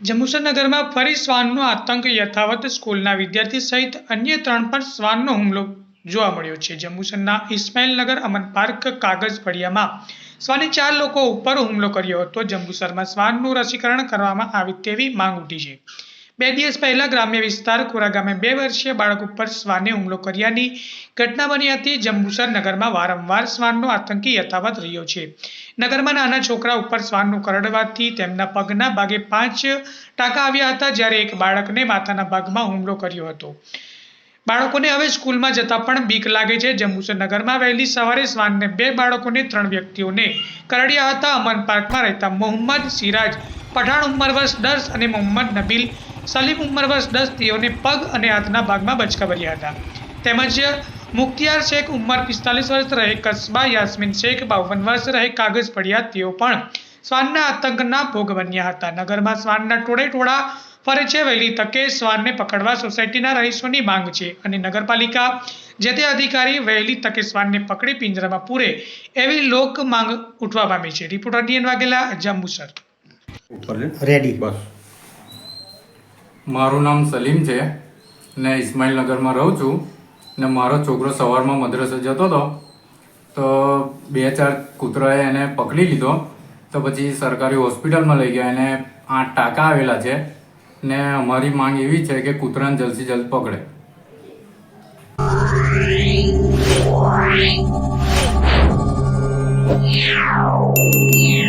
જંબુસર નગરમાં ફરી શ્વાનનો આતંક યથાવત. સ્કૂલના વિદ્યાર્થી સહિત અન્ય 3 પર શ્વાનનો હુમલો જોવા મળ્યો છે. જંબુસરના ઇસ્માઇલનગર અમન પાર્ક કાગઝ ફળિયામાં શ્વાને 4 લોકો ઉપર હુમલો કર્યો હતો. જંબુસરમાં શ્વાનનું રસીકરણ કરવામાં આવે તેવી માંગ ઉઠી છે. 2 દિવસ પહેલા ગ્રામ્ય વિસ્તાર ખોરા ગામે 2 વર્ષીય બાળક ઉપર શ્વાને હુમલો કર્યાની ઘટના બની હતી. જંબુસર નગરમાં વારંવાર શ્વાનનો આતંક યથાવત રહ્યો છે. નગરમાં નાના છોકરા ઉપર શ્વાનનું કરડવાથી તેમના પગના ભાગે 5 ટાંકા આવ્યા હતા, જ્યારે એક બાળકને માથાના ભાગમાં હુમલો કર્યો હતો. બાળકોને હવે સ્કૂલમાં જતા પણ બીક લાગે છે. જંબુસર નગરમાં વહેલી સવારે શ્વાનને 2 બાળકોને 3 વ્યક્તિઓને કરડ્યા હતા. અમન પાર્કમાં રહેતા મોહમ્મદ સિરાજ પઠાણ ઉંમર વર્ષ 10 અને મોહમ્મદ નબીલ સલીમ ઉંમર વર્ષ 10 તેઓને પગ અને હાથના ભાગમાં બચકા ભર્યા હતા. તેમજ મુખ્તિયાર શેખ ઉંમર 45 વર્ષ રહે કસ્બા, યાસ્મીન શેખ 52 વર્ષ રહે કાગઝ ફળિયા, તેઓ પણ શ્વાનના આતંકના ભોગ બન્યા હતા. નગરમાં શ્વાનના ટોળે ફરે છે. વહેલી તકે શ્વાનને પકડવા સોસાયટીના રહીશોની માંગ છે અને નગરપાલિકા જે તે અધિકારી વહેલી તકે શ્વાનને પકડી પિંજરામાં પૂરે એવી લોક માંગ ઉઠવા પામી છે. Reporter DN Vaghela, Jambusar. Ready બસ. મારું નામ સલીમ છે ને ઇસ્માઇલનગરમાં રહું છું ને મારો છોકરો સવારમાં મદ્રસે જતો હતો તો 2-4 કૂતરાએ એને પકડી લીધો. તો પછી સરકારી હોસ્પિટલમાં લઈ ગયા. એને 8 ટાંકા આવેલા છે ને અમારી માંગ એવી છે કે કૂતરાને જલ્દથી જલ્દ પકડે. Yeah.